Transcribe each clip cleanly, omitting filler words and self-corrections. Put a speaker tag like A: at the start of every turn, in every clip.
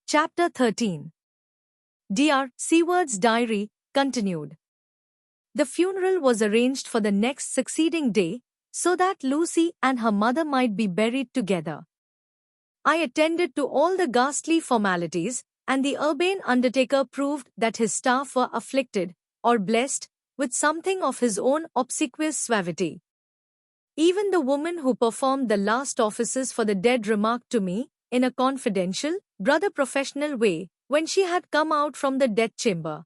A: Chapter 13. Dr. Seward's Diary, continued. The funeral was arranged for the next succeeding day, so that Lucy and her mother might be buried together. I attended to all the ghastly formalities, and the urbane undertaker proved that his staff were afflicted, or blessed, with something of his own obsequious suavity. Even the woman who performed the last offices for the dead remarked to me, in a confidential, rather professional way, when she had come out from the death chamber,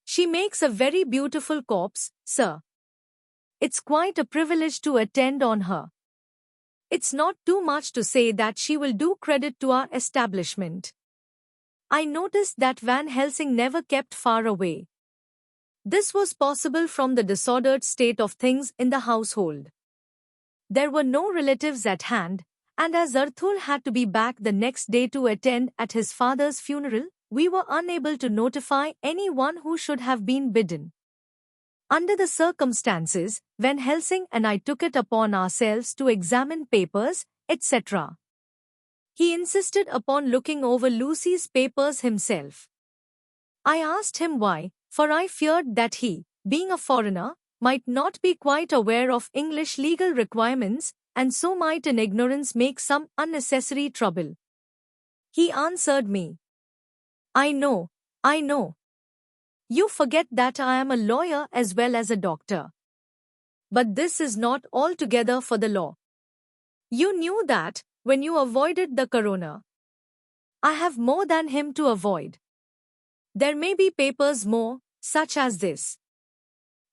A: "She makes a very beautiful corpse, sir. It's quite a privilege to attend on her. It's not too much to say that she will do credit to our establishment." I noticed that Van Helsing never kept far away. This was possible from the disordered state of things in the household. There were no relatives at hand, and as Arthur had to be back the next day to attend at his father's funeral, we were unable to notify anyone who should have been bidden. Under the circumstances, Van Helsing and I took it upon ourselves to examine papers, etc. He insisted upon looking over Lucy's papers himself. I asked him why, for I feared that he, being a foreigner, might not be quite aware of English legal requirements, and so might in ignorance make some unnecessary trouble. He answered me, I know. You forget that I am a lawyer as well as a doctor. But this is not altogether for the law. You knew that, when you avoided the coroner. I have more than him to avoid. There may be papers more, such as this."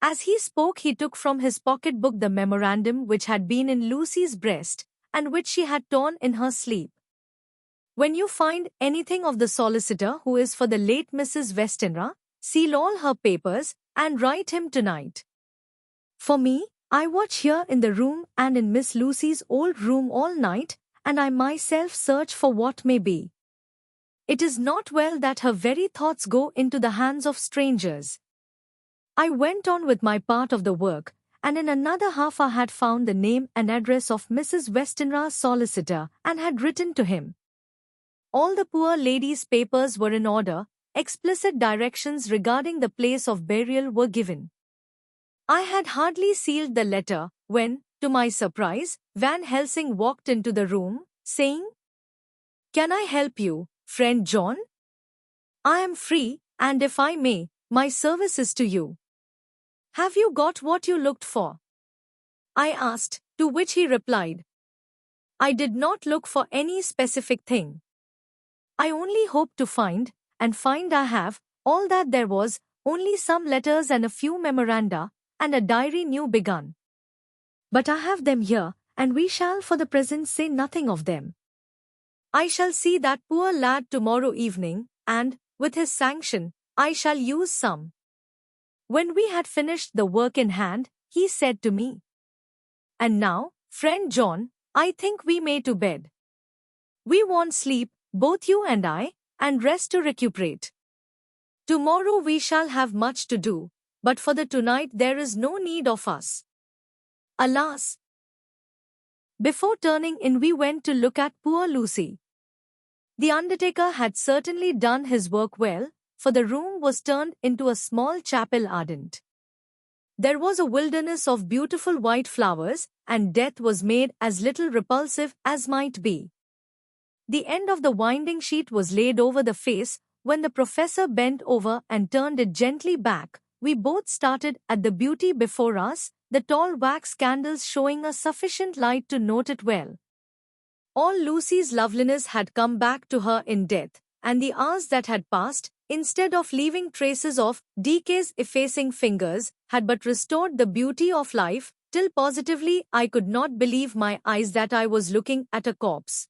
A: As he spoke, he took from his pocketbook the memorandum which had been in Lucy's breast, and which she had torn in her sleep. "When you find anything of the solicitor who is for the late Mrs. Westenra, seal all her papers, and write him tonight. For me, I watch here in the room and in Miss Lucy's old room all night, and I myself search for what may be. It is not well that her very thoughts go into the hands of strangers." I went on with my part of the work, and in another half hour had found the name and address of Mrs. Westenra's solicitor, and had written to him. All the poor lady's papers were in order, explicit directions regarding the place of burial were given. I had hardly sealed the letter, when, to my surprise, Van Helsing walked into the room, saying, "Can I help you, friend John? I am free, and if I may, my service is to you. Have you got what you looked for?" I asked, to which he replied, "I did not look for any specific thing. I only hoped to find, and find I have, all that there was, only some letters and a few memoranda, and a diary new begun. But I have them here, and we shall for the present say nothing of them. I shall see that poor lad tomorrow evening, and, with his sanction, I shall use some." When we had finished the work in hand, he said to me, "And now, friend John, I think we may to bed. We want sleep, both you and I, and rest to recuperate. Tomorrow we shall have much to do, but for the tonight there is no need of us. Alas!" Before turning in, we went to look at poor Lucy. The undertaker had certainly done his work well, for the room was turned into a small chapel ardent. There was a wilderness of beautiful white flowers, and death was made as little repulsive as might be. The end of the winding sheet was laid over the face. When the professor bent over and turned it gently back, we both started at the beauty before us, the tall wax candles showing a sufficient light to note it well. All Lucy's loveliness had come back to her in death, and the hours that had passed, instead of leaving traces of decay's effacing fingers, had but restored the beauty of life, till positively I could not believe my eyes that I was looking at a corpse.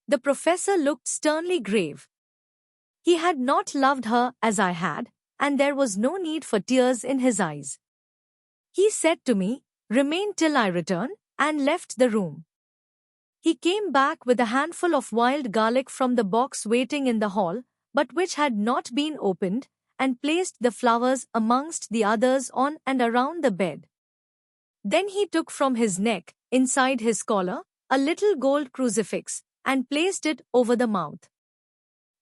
A: The professor looked sternly grave. He had not loved her as I had, and there was no need for tears in his eyes. He said to me, "Remain till I return," and left the room. He came back with a handful of wild garlic from the box waiting in the hall, but which had not been opened, and placed the flowers amongst the others on and around the bed. Then he took from his neck, inside his collar, a little gold crucifix, and placed it over the mouth.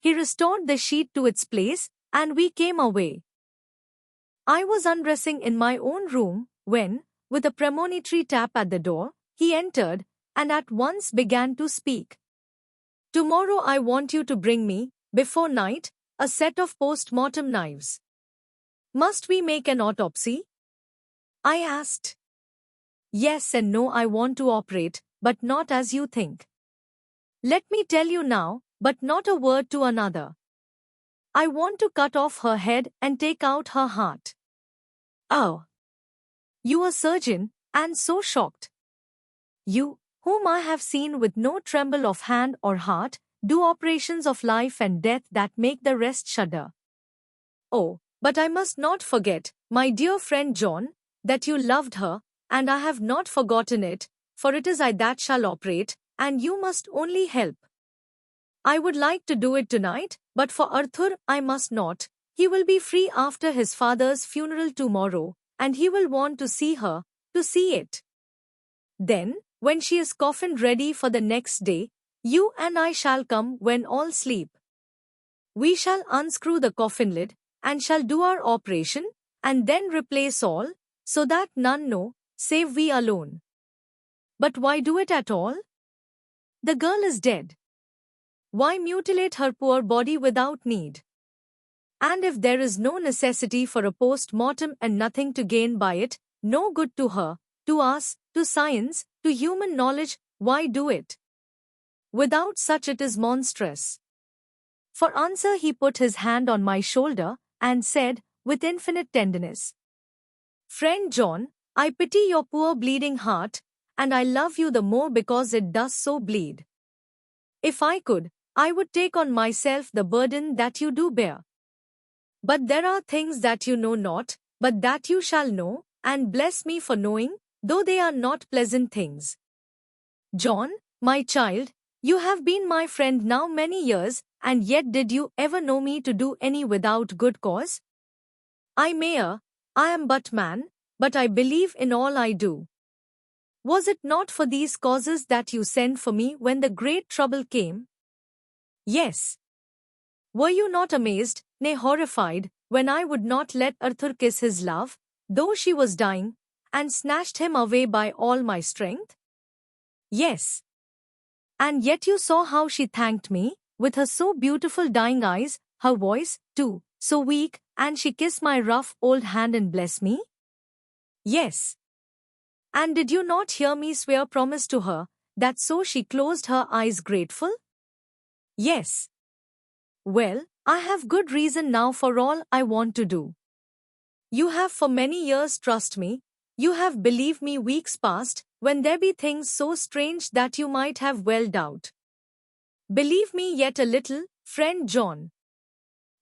A: He restored the sheet to its place, and we came away. I was undressing in my own room when, with a premonitory tap at the door, he entered and at once began to speak. Tomorrow I want you to bring me, before night, a set of post-mortem knives. Must we make an autopsy? I asked. Yes and no, I want to operate, but not as you think. Let me tell you now, but not a word to another. I want to cut off her head and take out her heart. Oh. You a surgeon, and so shocked. You, whom I have seen with no tremble of hand or heart, do operations of life and death that make the rest shudder. Oh, but I must not forget, my dear friend John, that you loved her, and I have not forgotten it, for it is I that shall operate, and you must only help. I would like to do it tonight, but for Arthur I must not. He will be free after his father's funeral tomorrow, and he will want to see her, to see it. Then, when she is coffined ready for the next day, you and I shall come when all sleep. We shall unscrew the coffin lid, and shall do our operation, and then replace all, so that none know, save we alone. But why do it at all? The girl is dead. Why mutilate her poor body without need? And if there is no necessity for a post-mortem and nothing to gain by it, no good to her, to us, to science, to human knowledge, why do it? Without such it is monstrous. For answer he put his hand on my shoulder, and said, with infinite tenderness, Friend John, I pity your poor bleeding heart, and I love you the more because it does so bleed. If I could, I would take on myself the burden that you do bear. But there are things that you know not, but that you shall know, and bless me for knowing, though they are not pleasant things. John, my child, you have been my friend now many years, and yet did you ever know me to do any without good cause? I may err, I am but man, but I believe in all I do. Was it not for these causes that you sent for me when the great trouble came? Yes. Were you not amazed, nay horrified, when I would not let Arthur kiss his love, though she was dying, and snatched him away by all my strength? Yes. And yet you saw how she thanked me, with her so beautiful dying eyes, her voice, too, so weak, and she kissed my rough old hand and blessed me? Yes. And did you not hear me swear promise to her, that so she closed her eyes grateful? Yes. Well, I have good reason now for all I want to do. You have for many years trust me, you have believed me weeks past, when there be things so strange that you might have well doubt. Believe me yet a little, friend John.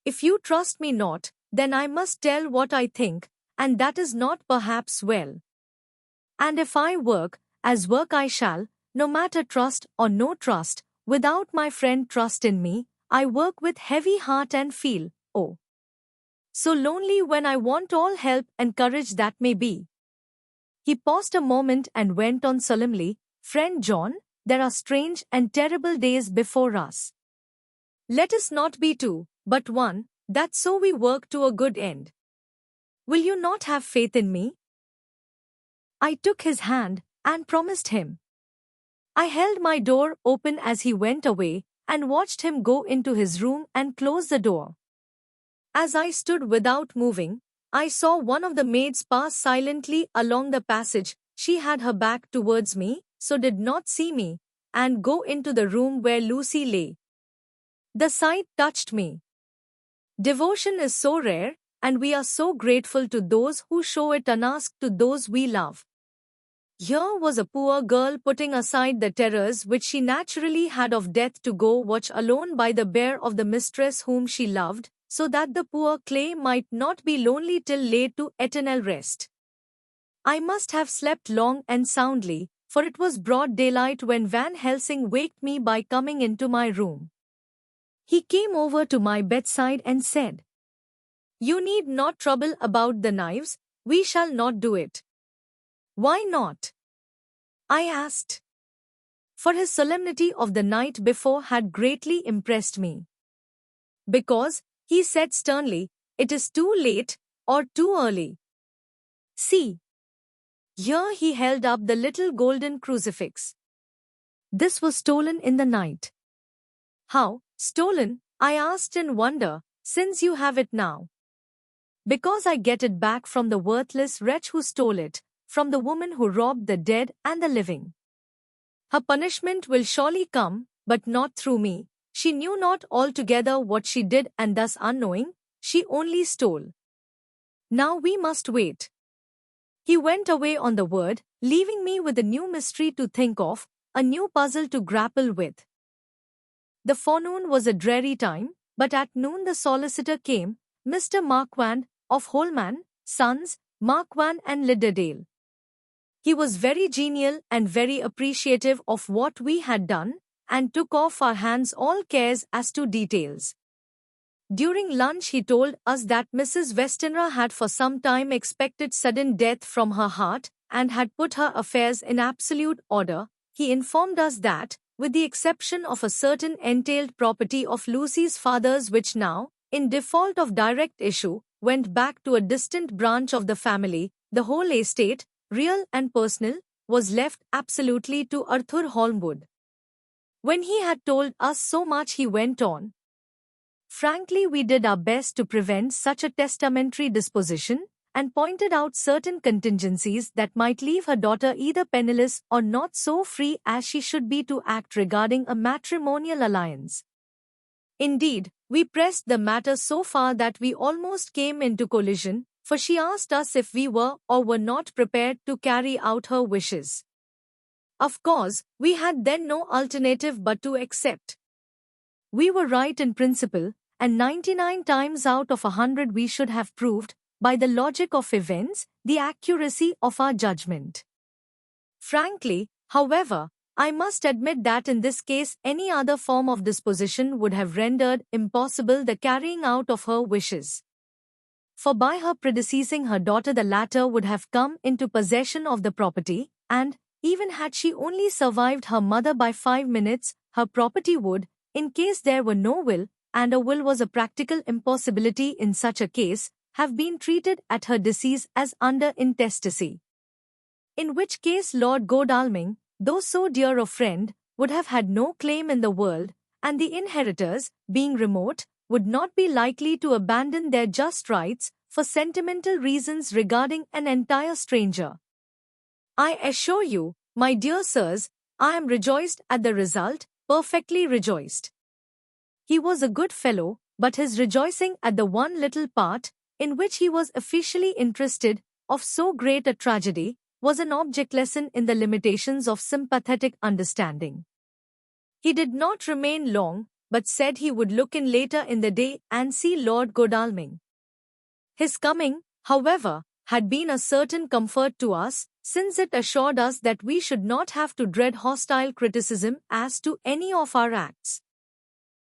A: If you trust me not, then I must tell what I think, and that is not perhaps well. And if I work, as work I shall, no matter trust or no trust, without my friend trust in me, I work with heavy heart and feel, oh, so lonely when I want all help and courage that may be. He paused a moment and went on solemnly, Friend John, there are strange and terrible days before us. Let us not be two, but one, that so we work to a good end. Will you not have faith in me? I took his hand and promised him. I held my door open as he went away and watched him go into his room and close the door. As I stood without moving, I saw one of the maids pass silently along the passage. She had her back towards me, so did not see me, and go into the room where Lucy lay. The sight touched me. Devotion is so rare, and we are so grateful to those who show it unasked to those we love. Here was a poor girl putting aside the terrors which she naturally had of death to go watch alone by the bier of the mistress whom she loved, so that the poor clay might not be lonely till laid to eternal rest. I must have slept long and soundly, for it was broad daylight when Van Helsing waked me by coming into my room. He came over to my bedside and said, You need not trouble about the knives, we shall not do it. Why not? I asked. For his solemnity of the night before had greatly impressed me. Because, he said sternly, it is too late, or too early. See. Here he held up the little golden crucifix. This was stolen in the night. How, stolen? I asked in wonder, since you have it now. Because I get it back from the worthless wretch who stole it, from the woman who robbed the dead and the living. Her punishment will surely come, but not through me. She knew not altogether what she did, and thus unknowing, she only stole. Now we must wait. He went away on the word, leaving me with a new mystery to think of, a new puzzle to grapple with. The forenoon was a dreary time, but at noon the solicitor came, Mr. Marquand, of Holman, Sons, Marquand and Lidderdale. He was very genial and very appreciative of what we had done, and took off our hands all cares as to details. During lunch he told us that Mrs. Westenra had for some time expected sudden death from her heart, and had put her affairs in absolute order. He informed us that, with the exception of a certain entailed property of Lucy's father's which now, in default of direct issue, went back to a distant branch of the family, the whole estate, real and personal, was left absolutely to Arthur Holmwood. When he had told us so much he went on, frankly we did our best to prevent such a testamentary disposition, and pointed out certain contingencies that might leave her daughter either penniless or not so free as she should be to act regarding a matrimonial alliance. Indeed, we pressed the matter so far that we almost came into collision, for she asked us if we were or were not prepared to carry out her wishes. Of course, we had then no alternative but to accept. We were right in principle, and 99 times out of 100 we should have proved, by the logic of events, the accuracy of our judgment. Frankly, however, I must admit that in this case any other form of disposition would have rendered impossible the carrying out of her wishes. For by her predeceasing her daughter the latter would have come into possession of the property, and, even had she only survived her mother by 5 minutes, her property would, in case there were no will, and a will was a practical impossibility in such a case, have been treated at her decease as under intestacy. In which case Lord Godalming, though so dear a friend, would have had no claim in the world, and the inheritors, being remote, would not be likely to abandon their just rights for sentimental reasons regarding an entire stranger. I assure you, my dear sirs, I am rejoiced at the result, perfectly rejoiced. He was a good fellow, but his rejoicing at the one little part, in which he was officially interested, of so great a tragedy, was an object lesson in the limitations of sympathetic understanding. He did not remain long, but said he would look in later in the day and see Lord Godalming. His coming, however, had been a certain comfort to us, since it assured us that we should not have to dread hostile criticism as to any of our acts.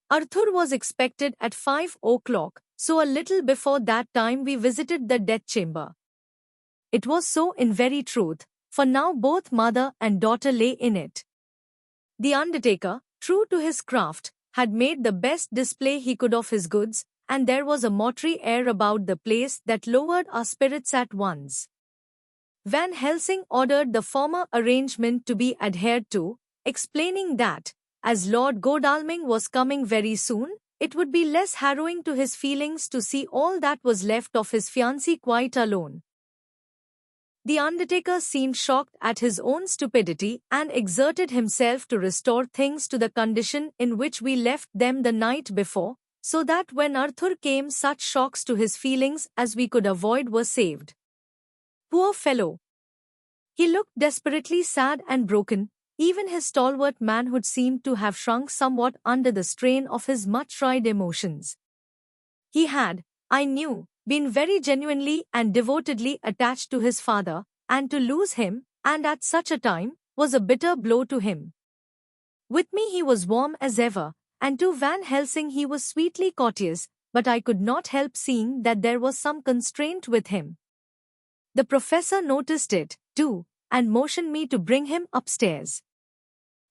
A: Arthur was expected at 5 o'clock, so a little before that time we visited the death chamber. It was so in very truth, for now both mother and daughter lay in it. The undertaker, true to his craft, had made the best display he could of his goods, and there was a mortuary air about the place that lowered our spirits at once. Van Helsing ordered the former arrangement to be adhered to, explaining that, as Lord Godalming was coming very soon, it would be less harrowing to his feelings to see all that was left of his fiancée quite alone. The undertaker seemed shocked at his own stupidity and exerted himself to restore things to the condition in which we left them the night before, so that when Arthur came such shocks to his feelings as we could avoid were saved. Poor fellow! He looked desperately sad and broken, even his stalwart manhood seemed to have shrunk somewhat under the strain of his much-tried emotions. He had, I knew, been very genuinely and devotedly attached to his father, and to lose him, and at such a time, was a bitter blow to him. With me he was warm as ever, and to Van Helsing he was sweetly courteous, but I could not help seeing that there was some constraint with him. The professor noticed it, too, and motioned me to bring him upstairs.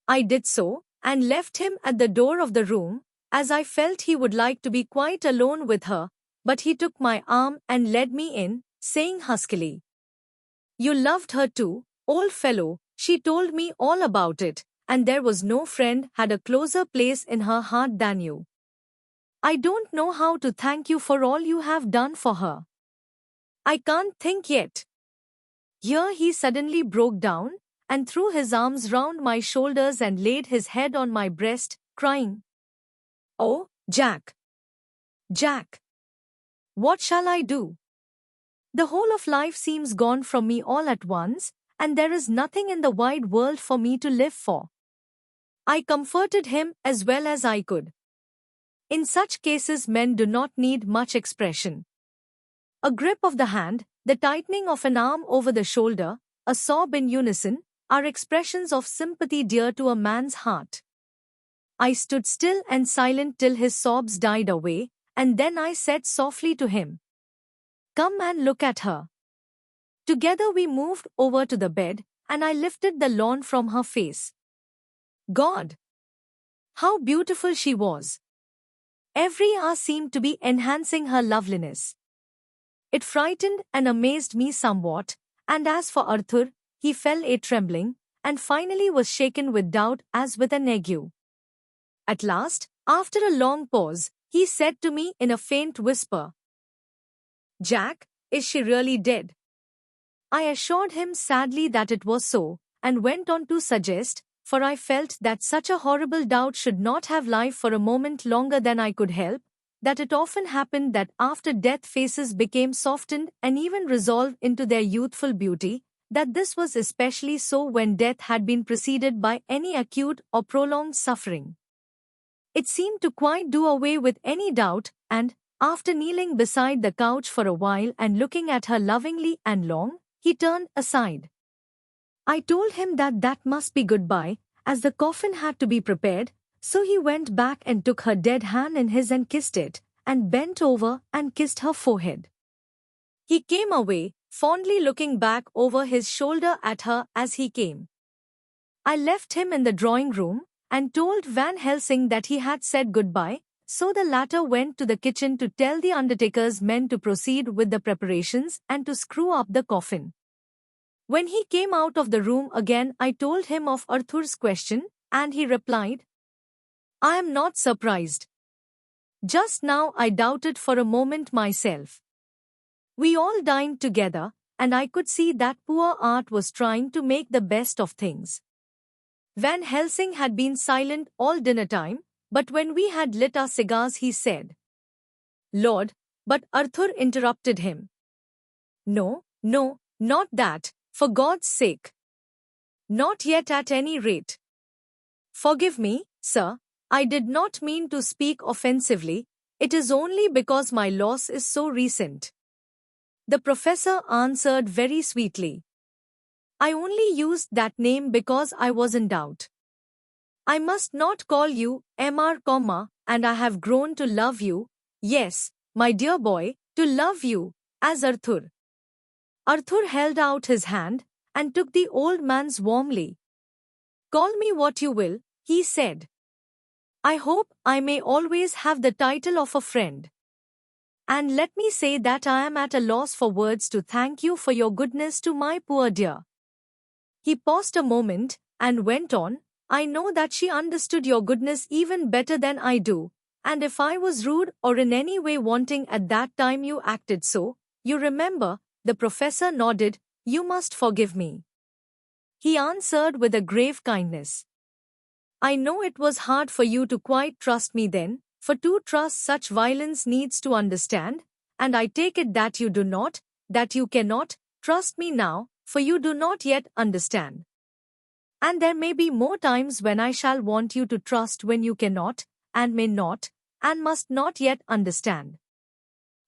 A: I did so, and left him at the door of the room, as I felt he would like to be quite alone with her, but he took my arm and led me in, saying huskily, "You loved her too, old fellow." She told me all about it, and there was no friend had a closer place in her heart than you. I don't know how to thank you for all you have done for her. I can't think yet. Here he suddenly broke down and threw his arms round my shoulders and laid his head on my breast, crying, "Oh, Jack! Jack! What shall I do? The whole of life seems gone from me all at once, and there is nothing in the wide world for me to live for." I comforted him as well as I could. In such cases, men do not need much expression. A grip of the hand, the tightening of an arm over the shoulder, a sob in unison, are expressions of sympathy dear to a man's heart. I stood still and silent till his sobs died away, and then I said softly to him, "Come and look at her." Together we moved over to the bed, and I lifted the lawn from her face. God! How beautiful she was! Every hour seemed to be enhancing her loveliness. It frightened and amazed me somewhat, and as for Arthur, he fell a trembling, and finally was shaken with doubt as with an ague. At last, after a long pause, he said to me in a faint whisper, "Jack, is she really dead?" I assured him sadly that it was so, and went on to suggest, for I felt that such a horrible doubt should not have life for a moment longer than I could help, that it often happened that after death faces became softened and even resolved into their youthful beauty, that this was especially so when death had been preceded by any acute or prolonged suffering. It seemed to quite do away with any doubt, and, after kneeling beside the couch for a while and looking at her lovingly and long, he turned aside. I told him that that must be goodbye, as the coffin had to be prepared, so he went back and took her dead hand in his and kissed it, and bent over and kissed her forehead. He came away, fondly looking back over his shoulder at her as he came. I left him in the drawing room, and told Van Helsing that he had said goodbye, so the latter went to the kitchen to tell the undertaker's men to proceed with the preparations and to screw up the coffin. When he came out of the room again, I told him of Arthur's question, and he replied, "I am not surprised. Just now I doubted for a moment myself." We all dined together, and I could see that poor Art was trying to make the best of things. Van Helsing had been silent all dinner time, but when we had lit our cigars he said, "Lord," but Arthur interrupted him. "No, no, not that, for God's sake. Not yet at any rate. Forgive me, sir, I did not mean to speak offensively, it is only because my loss is so recent." The professor answered very sweetly, "I only used that name because I was in doubt. I must not call you Mr., and I have grown to love you, yes, my dear boy, to love you, as Arthur." Arthur held out his hand, and took the old man's warmly. "Call me what you will," he said. "I hope I may always have the title of a friend. And let me say that I am at a loss for words to thank you for your goodness to my poor dear." He paused a moment, and went on, "I know that she understood your goodness even better than I do, and if I was rude or in any way wanting at that time you acted so, you remember," the professor nodded, "you must forgive me." He answered with a grave kindness, "I know it was hard for you to quite trust me then, for to trust such violence needs to understand, and I take it that you do not, that you cannot, trust me now, for you do not yet understand. And there may be more times when I shall want you to trust when you cannot, and may not, and must not yet understand.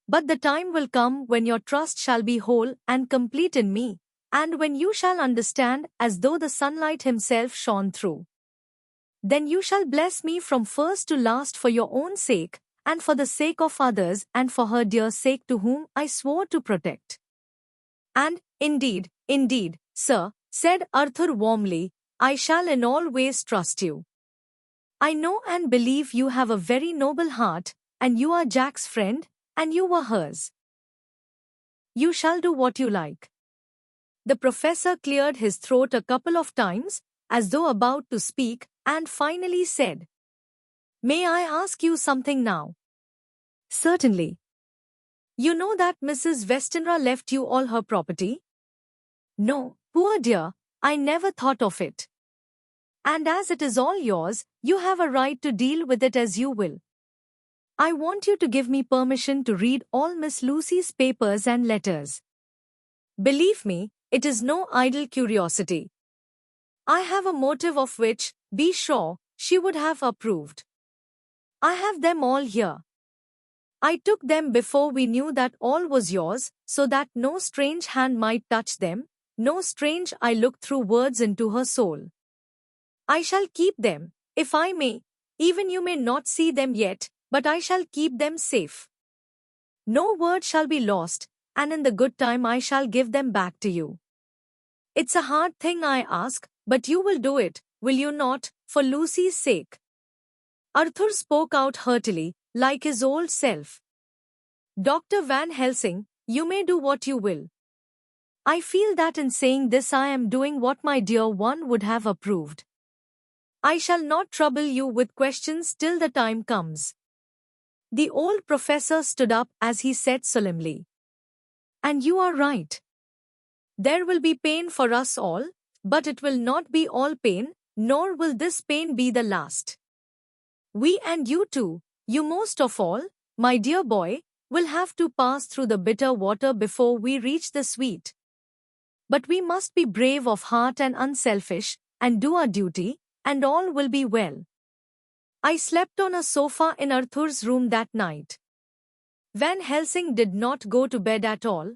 A: But the time will come when your trust shall be whole and complete in me, and when you shall understand as though the sunlight himself shone through. Then you shall bless me from first to last for your own sake, and for the sake of others, and for her dear sake to whom I swore to protect." "And, indeed, sir," said Arthur warmly, "I shall in all ways trust you." I know and believe you have a very noble heart, and you are Jack's friend, and you were hers. You shall do what you like. The professor cleared his throat a couple of times, as though about to speak, and finally said, May I ask you something now? Certainly. You know that Mrs. Westenra left you all her property? No, poor dear, I never thought of it. And as it is all yours, you have a right to deal with it as you will. I want you to give me permission to read all Miss Lucy's papers and letters. Believe me, it is no idle curiosity. I have a motive of which, be sure, she would have approved. I have them all here. I took them before we knew that all was yours, so that no strange hand might touch them, no strange eye look through words into her soul. I shall keep them, if I may, even you may not see them yet, but I shall keep them safe. No word shall be lost, and in the good time I shall give them back to you. It's a hard thing I ask, but you will do it, will you not, for Lucy's sake? Arthur spoke out heartily, like his old self. Dr. Van Helsing, you may do what you will. I feel that in saying this I am doing what my dear one would have approved. I shall not trouble you with questions till the time comes. The old professor stood up as he said solemnly. And you are right. There will be pain for us all, but it will not be all pain, nor will this pain be the last. We and you too, you most of all, my dear boy, will have to pass through the bitter water before we reach the sweet. But we must be brave of heart and unselfish, and do our duty, and all will be well. I slept on a sofa in Arthur's room that night. Van Helsing did not go to bed at all.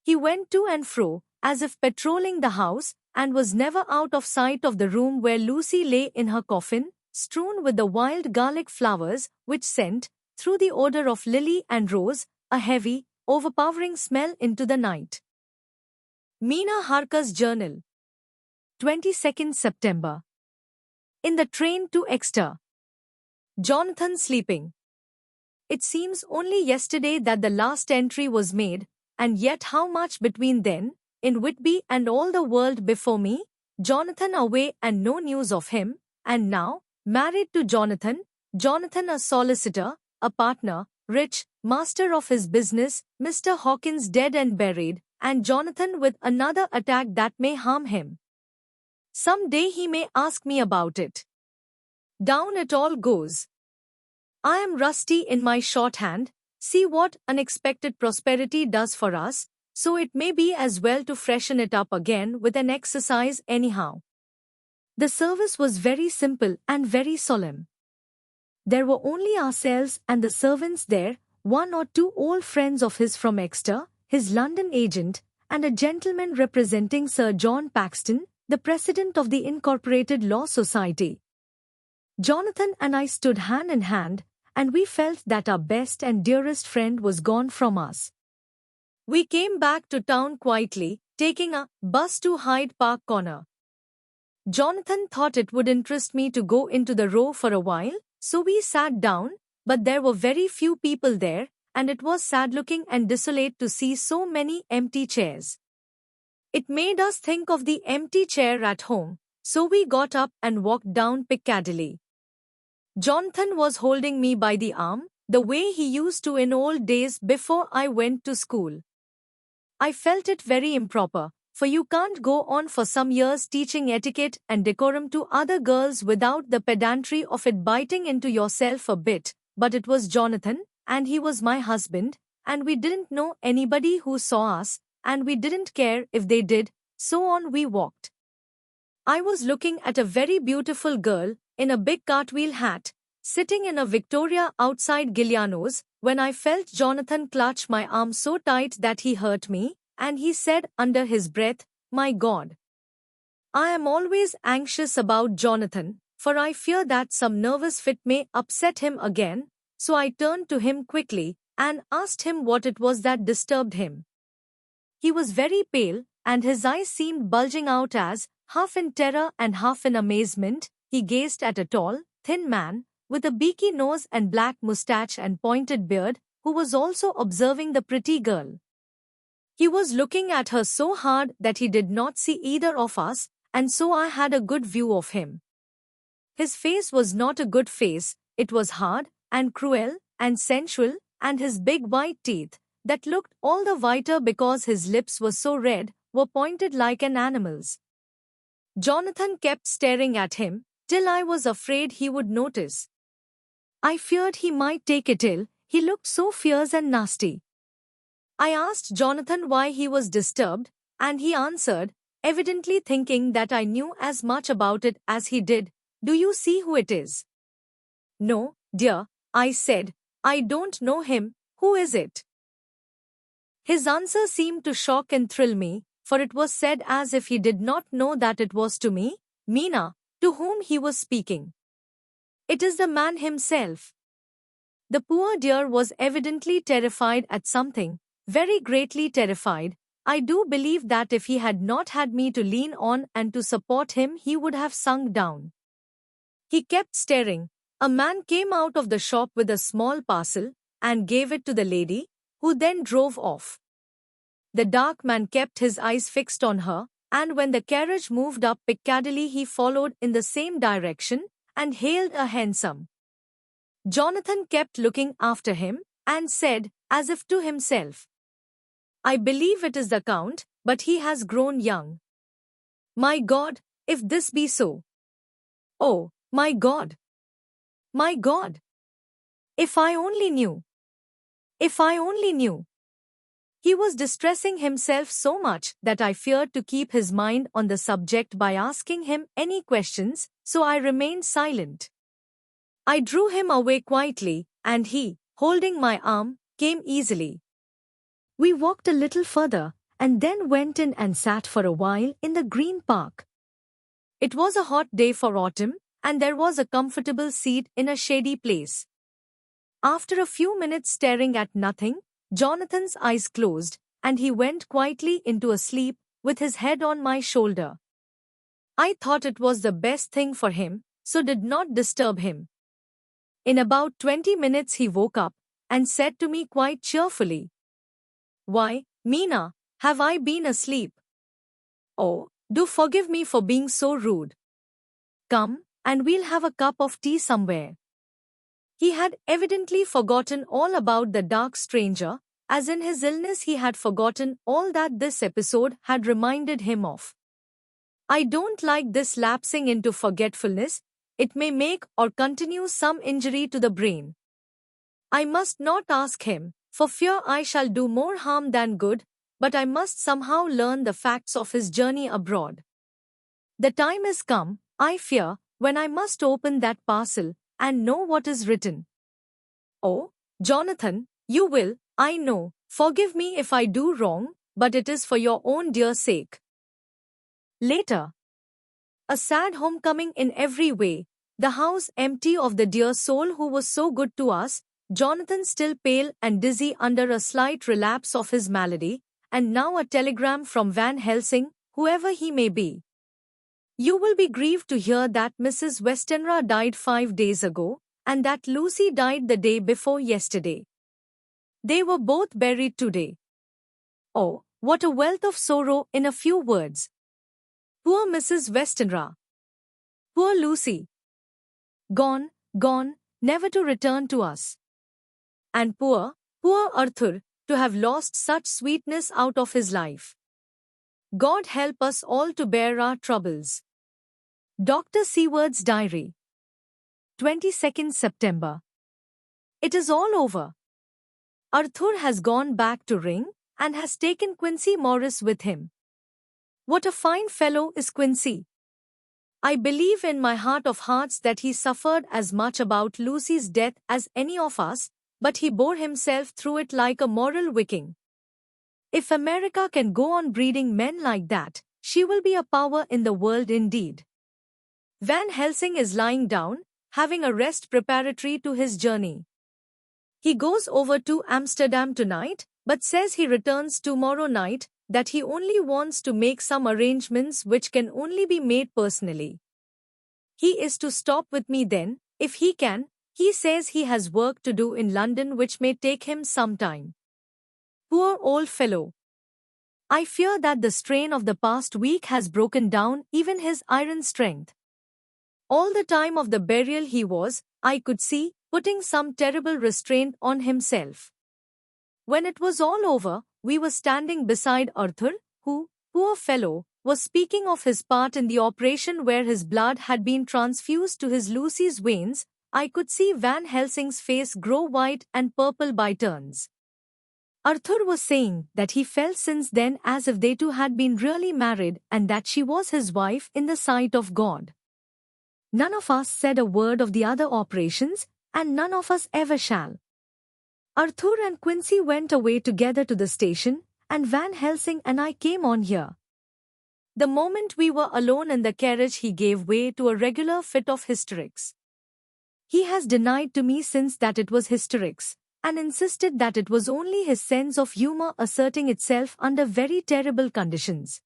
A: He went to and fro, as if patrolling the house, and was never out of sight of the room where Lucy lay in her coffin, strewn with the wild garlic flowers, which sent, through the odor of lily and rose, a heavy, overpowering smell into the night. Meena Harker's Journal. 22nd September. In the train to Exeter. Jonathan sleeping. It seems only yesterday that the last entry was made, and yet how much between then, in Whitby and all the world before me, Jonathan away and no news of him, and now, married to Jonathan, Jonathan a solicitor, a partner, rich, master of his business, Mr. Hawkins dead and buried, and Jonathan with another attack that may harm him. Some day he may ask me about it. Down it all goes. I am rusty in my shorthand, see what unexpected prosperity does for us, so it may be as well to freshen it up again with an exercise anyhow. The service was very simple and very solemn. There were only ourselves and the servants there, one or two old friends of his from Exeter, his London agent, and a gentleman representing Sir John Paxton, the president of the Incorporated Law Society. Jonathan and I stood hand in hand, and we felt that our best and dearest friend was gone from us. We came back to town quietly, taking a bus to Hyde Park Corner. Jonathan thought it would interest me to go into the Row for a while, so we sat down, but there were very few people there, and it was sad-looking and desolate to see so many empty chairs. It made us think of the empty chair at home, so we got up and walked down Piccadilly. Jonathan was holding me by the arm, the way he used to in old days before I went to school. I felt it very improper, for you can't go on for some years teaching etiquette and decorum to other girls without the pedantry of it biting into yourself a bit, but it was Jonathan, and he was my husband, and we didn't know anybody who saw us, and we didn't care if they did, so on we walked. I was looking at a very beautiful girl, in a big cartwheel hat, sitting in a Victoria outside Giuliano's, when I felt Jonathan clutch my arm so tight that he hurt me, and he said under his breath, "My God." I am always anxious about Jonathan, for I fear that some nervous fit may upset him again, so I turned to him quickly, and asked him what it was that disturbed him. He was very pale, and his eyes seemed bulging out as, half in terror and half in amazement, he gazed at a tall, thin man, with a beaky nose and black mustache and pointed beard, who was also observing the pretty girl. He was looking at her so hard that he did not see either of us, and so I had a good view of him. His face was not a good face, it was hard, and cruel, and sensual, and his big white teeth, that looked all the whiter because his lips were so red, were pointed like an animal's. Jonathan kept staring at him, till I was afraid he would notice. I feared he might take it ill, he looked so fierce and nasty. I asked Jonathan why he was disturbed, and he answered, evidently thinking that I knew as much about it as he did, "Do you see who it is?" "No, dear," I said, "I don't know him, who is it?" His answer seemed to shock and thrill me, for it was said as if he did not know that it was to me, Mina, to whom he was speaking. "It is the man himself." The poor dear was evidently terrified at something, very greatly terrified. I do believe that if he had not had me to lean on and to support him, he would have sunk down. He kept staring. A man came out of the shop with a small parcel and gave it to the lady, who then drove off. The dark man kept his eyes fixed on her, and when the carriage moved up Piccadilly, he followed in the same direction and hailed a hansom. Jonathan kept looking after him and said, as if to himself, "I believe it is the Count, but he has grown young. My God, if this be so. Oh, my God! My God! If I only knew! If I only knew!" He was distressing himself so much that I feared to keep his mind on the subject by asking him any questions, so I remained silent. I drew him away quietly, and he, holding my arm, came easily. We walked a little further, and then went in and sat for a while in the Green Park. It was a hot day for autumn, and there was a comfortable seat in a shady place. After a few minutes staring at nothing, Jonathan's eyes closed, and he went quietly into a sleep, with his head on my shoulder. I thought it was the best thing for him, so did not disturb him. In about 20 minutes he woke up, and said to me quite cheerfully, "Why, Mina, have I been asleep? Oh, do forgive me for being so rude. Come, and we'll have a cup of tea somewhere." He had evidently forgotten all about the dark stranger, as in his illness he had forgotten all that this episode had reminded him of. I don't like this lapsing into forgetfulness. It may make or continue some injury to the brain. I must not ask him, for fear I shall do more harm than good, but I must somehow learn the facts of his journey abroad. The time is come, I fear, when I must open that parcel and know what is written. Oh, Jonathan, you will, I know, forgive me if I do wrong, but it is for your own dear sake. Later. A sad homecoming in every way, the house empty of the dear soul who was so good to us, Jonathan still pale and dizzy under a slight relapse of his malady, and now a telegram from Van Helsing, whoever he may be. "You will be grieved to hear that Mrs. Westenra died 5 days ago, and that Lucy died the day before yesterday. They were both buried today." Oh, what a wealth of sorrow in a few words. Poor Mrs. Westenra. Poor Lucy. Gone, gone, never to return to us. And poor Arthur, to have lost such sweetness out of his life. God help us all to bear our troubles. Dr. Seward's Diary. 22nd September. It is all over. Arthur has gone back to Ring, and has taken Quincy Morris with him. What a fine fellow is Quincy! I believe in my heart of hearts that he suffered as much about Lucy's death as any of us, but he bore himself through it like a moral Viking. If America can go on breeding men like that, she will be a power in the world indeed. Van Helsing is lying down, having a rest preparatory to his journey. He goes over to Amsterdam tonight, but says he returns tomorrow night, that he only wants to make some arrangements which can only be made personally. He is to stop with me then, If he can, he says he has work to do in London which may take him some time. Poor old fellow. I fear that the strain of the past week has broken down even his iron strength. All the time of the burial he was, I could see, putting some terrible restraint on himself. When it was all over, we were standing beside Arthur, who, poor fellow, was speaking of his part in the operation where his blood had been transfused to his Lucy's veins. I could see Van Helsing's face grow white and purple by turns. Arthur was saying that he felt since then as if they two had been really married and that she was his wife in the sight of God. None of us said a word of the other operations, and none of us ever shall. Arthur and Quincy went away together to the station, and Van Helsing and I came on here. The moment we were alone in the carriage he gave way to a regular fit of hysterics. He has denied to me since that it was hysterics, and insisted that it was only his sense of humor asserting itself under very terrible conditions.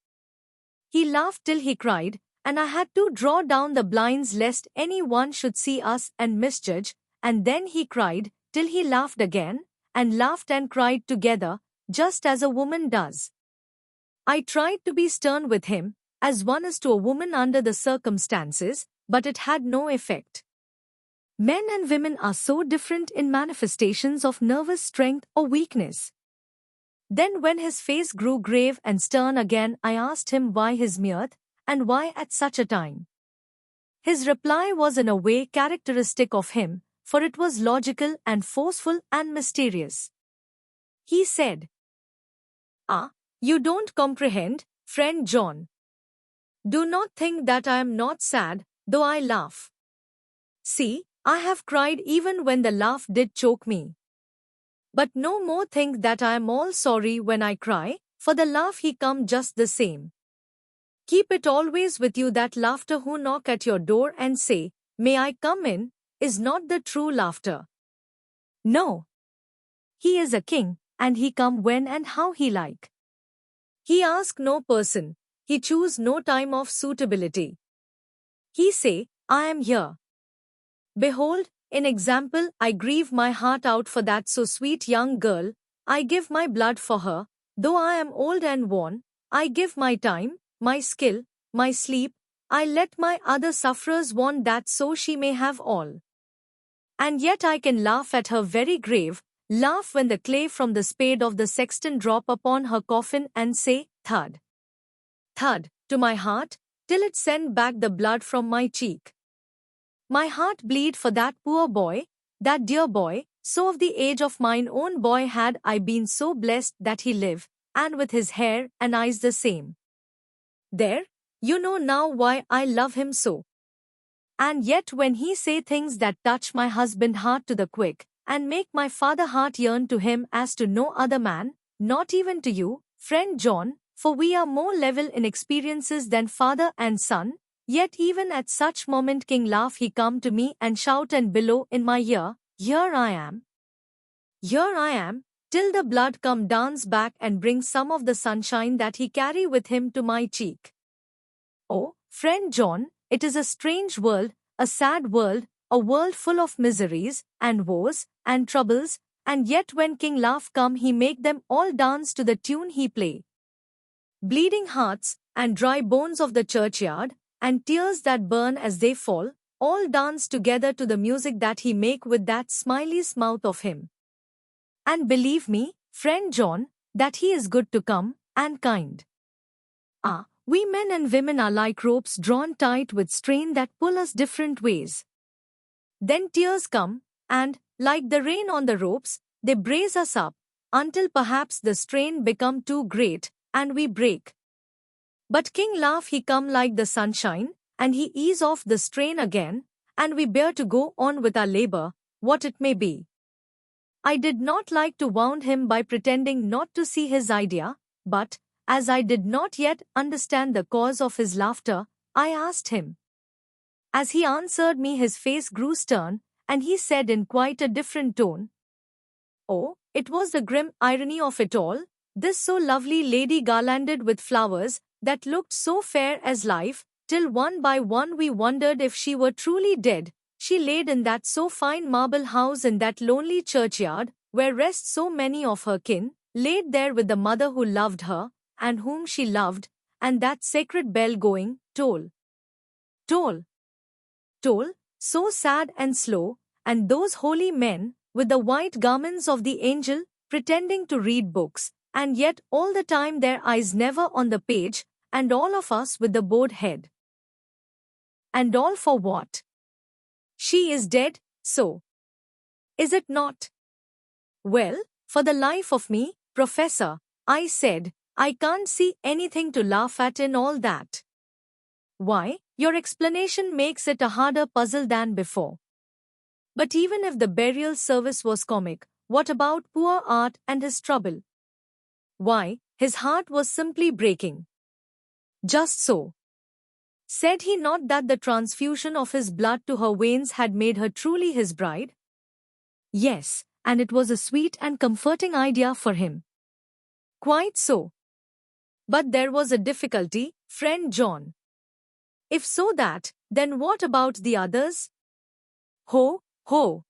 A: He laughed till he cried, and I had to draw down the blinds lest any one should see us and misjudge, and then he cried till he laughed again, and laughed and cried together, just as a woman does. I tried to be stern with him, as one is to a woman under the circumstances, but it had no effect. Men and women are so different in manifestations of nervous strength or weakness. Then when his face grew grave and stern again, I asked him why his mirth, and why at such a time. His reply was in a way characteristic of him, for it was logical and forceful and mysterious. He said, "Ah, you don't comprehend, friend John. Do not think that I am not sad, though I laugh. See, I have cried even when the laugh did choke me. But no more think that I am all sorry when I cry, for the laugh he come just the same. Keep it always with you that laughter who knock at your door and say, 'May I come in?' is not the true laughter. No. He is a king, and he come when and how he like. He ask no person, he choose no time of suitability. He say, 'I am here. Behold, in example, I grieve my heart out for that so sweet young girl, I give my blood for her, though I am old and worn, I give my time, my skill, my sleep, I let my other sufferers want that so she may have all. And yet I can laugh at her very grave, laugh when the clay from the spade of the sexton drop upon her coffin and say, thud, thud, to my heart, till it send back the blood from my cheek. My heart bleed for that poor boy, that dear boy, so of the age of mine own boy had I been so blessed that he live, and with his hair and eyes the same. There, you know now why I love him so. And yet when he say things that touch my husband heart to the quick, and make my father heart yearn to him as to no other man, not even to you, friend John, for we are more level in experiences than father and son, yet even at such moment king laugh he come to me and shout and bellow in my ear, here I am, till the blood come dance back and bring some of the sunshine that he carry with him to my cheek. Oh, friend John, it is a strange world, a sad world, a world full of miseries, and woes, and troubles, and yet when king laugh come he make them all dance to the tune he play. Bleeding hearts, and dry bones of the churchyard, and tears that burn as they fall, all dance together to the music that he make with that smiley mouth of him. And believe me, friend John, that he is good to come, and kind. Ah, we men and women are like ropes drawn tight with strain that pull us different ways. Then tears come, and, like the rain on the ropes, they brace us up, until perhaps the strain become too great, and we break. But king laugh he come like the sunshine, and he ease off the strain again, and we bear to go on with our labor, what it may be. I did not like to wound him by pretending not to see his idea, but, as I did not yet understand the cause of his laughter, I asked him. As he answered me his face grew stern, and he said in quite a different tone, "Oh, it was the grim irony of it all, this so lovely lady garlanded with flowers, that looked so fair as life, till one by one we wondered if she were truly dead, she laid in that so fine marble house in that lonely churchyard, where rest so many of her kin, laid there with the mother who loved her, and whom she loved, and that sacred bell going, toll, toll, toll, so sad and slow, and those holy men, with the white garments of the angel, pretending to read books, and yet all the time their eyes never on the page, and all of us with the bowed head. And all for what? She is dead, so. Is it not? Well, for the life of me, Professor, I said, I can't see anything to laugh at in all that. Why, your explanation makes it a harder puzzle than before. But even if the burial service was comic, what about poor Art and his trouble? Why, his heart was simply breaking. Just so. Said he not that the transfusion of his blood to her veins had made her truly his bride? Yes, and it was a sweet and comforting idea for him. Quite so. But there was a difficulty, friend John. If so that, then what about the others? Ho, ho.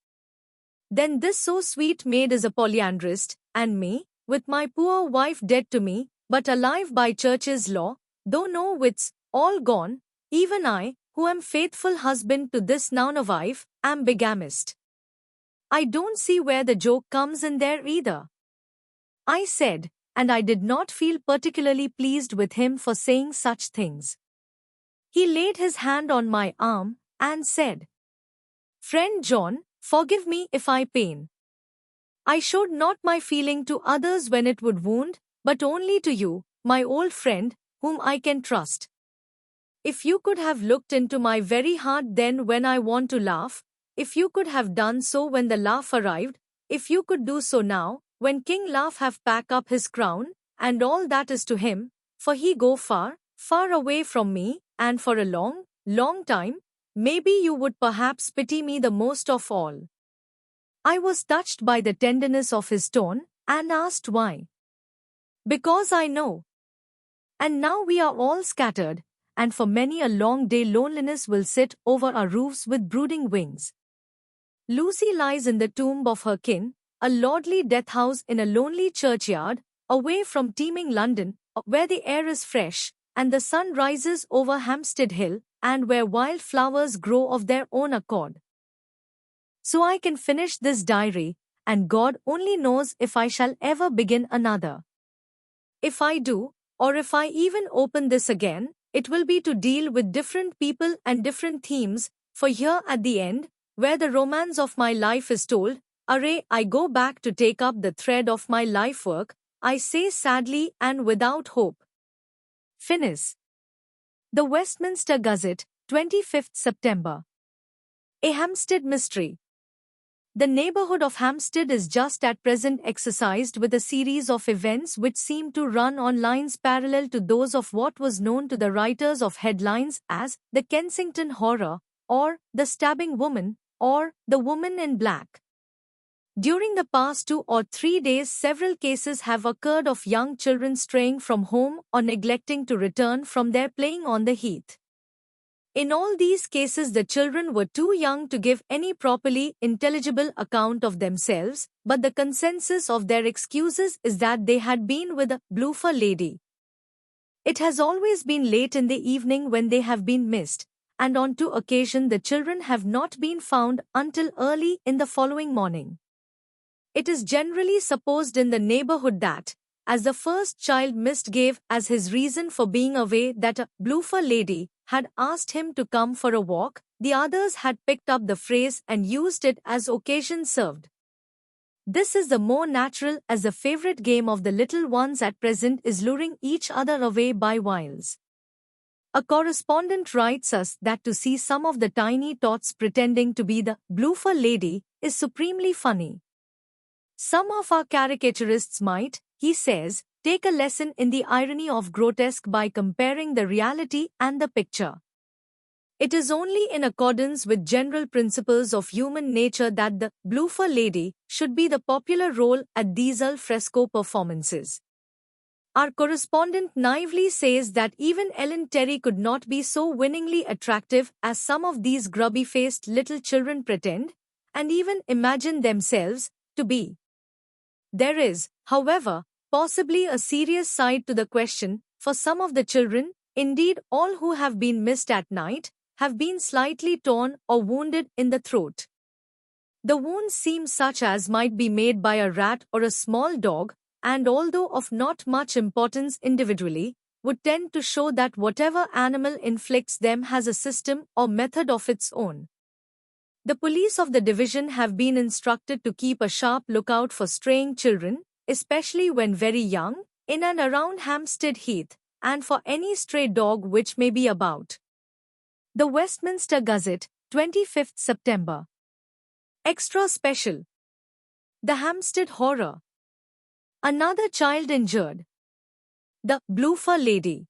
A: Then this so sweet maid is a polyandrist, and me, with my poor wife dead to me, but alive by church's law, though no wits, all gone, even I, who am faithful husband to this now wife, am bigamist. I don't see where the joke comes in there either. I said, and I did not feel particularly pleased with him for saying such things. He laid his hand on my arm, and said, Friend John, forgive me if I pain. I showed not my feeling to others when it would wound, but only to you, my old friend, whom I can trust. If you could have looked into my very heart then when I want to laugh, if you could have done so when the laugh arrived, if you could do so now, when King Laugh have pack up his crown, and all that is to him, for he go far, far away from me, and for a long, long time, maybe you would perhaps pity me the most of all. I was touched by the tenderness of his tone, and asked why. Because I know. And now we are all scattered, and for many a long day loneliness will sit over our roofs with brooding wings. Lucy lies in the tomb of her kin, a lordly death house in a lonely churchyard, away from teeming London, where the air is fresh, and the sun rises over Hampstead Hill, and where wild flowers grow of their own accord. So I can finish this diary, and God only knows if I shall ever begin another. If I do, or if I even open this again, it will be to deal with different people and different themes, for here at the end, where the romance of my life is told, array I go back to take up the thread of my life work, I say sadly and without hope. Finis. The Westminster Gazette, 25th September. A Hampstead Mystery. The neighborhood of Hampstead is just at present exercised with a series of events which seem to run on lines parallel to those of what was known to the writers of headlines as the Kensington Horror, or the Stabbing Woman, or the Woman in Black. During the past 2 or 3 days, several cases have occurred of young children straying from home or neglecting to return from their playing on the heath. In all these cases, the children were too young to give any properly intelligible account of themselves, but the consensus of their excuses is that they had been with a bloofer lady. It has always been late in the evening when they have been missed, and on 2 occasions the children have not been found until early in the following morning. It is generally supposed in the neighborhood that, as the first child missed gave as his reason for being away that a bloofer lady had asked him to come for a walk, the others had picked up the phrase and used it as occasion served. This is the more natural as the favorite game of the little ones at present is luring each other away by wiles. A correspondent writes us that to see some of the tiny tots pretending to be the bloofer lady is supremely funny. Some of our caricaturists might, he says, take a lesson in the irony of grotesque by comparing the reality and the picture. It is only in accordance with general principles of human nature that the bloofer lady should be the popular role at these al fresco performances. Our correspondent naively says that even Ellen Terry could not be so winningly attractive as some of these grubby-faced little children pretend, and even imagine themselves to be. There is, however, possibly a serious side to the question. For some of the children, indeed all who have been missed at night, have been slightly torn or wounded in the throat. The wounds seem such as might be made by a rat or a small dog, and although of not much importance individually, would tend to show that whatever animal inflicts them has a system or method of its own. The police of the division have been instructed to keep a sharp lookout for straying children, especially when very young, in and around Hampstead Heath, and for any stray dog which may be about. The Westminster Gazette, 25th September. Extra Special. The Hampstead Horror. Another child injured. The Bloofer Lady.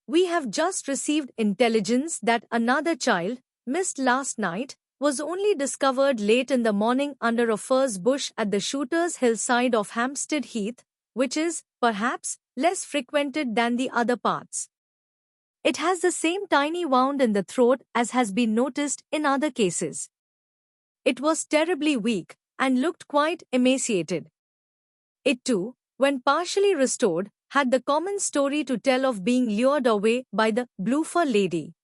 A: We have just received intelligence that another child, missed last night, was only discovered late in the morning under a furze bush at the Shooters Hill side of Hampstead Heath, which is, perhaps, less frequented than the other parts. It has the same tiny wound in the throat as has been noticed in other cases. It was terribly weak, and looked quite emaciated. It too, when partially restored, had the common story to tell of being lured away by the Bloofer Lady.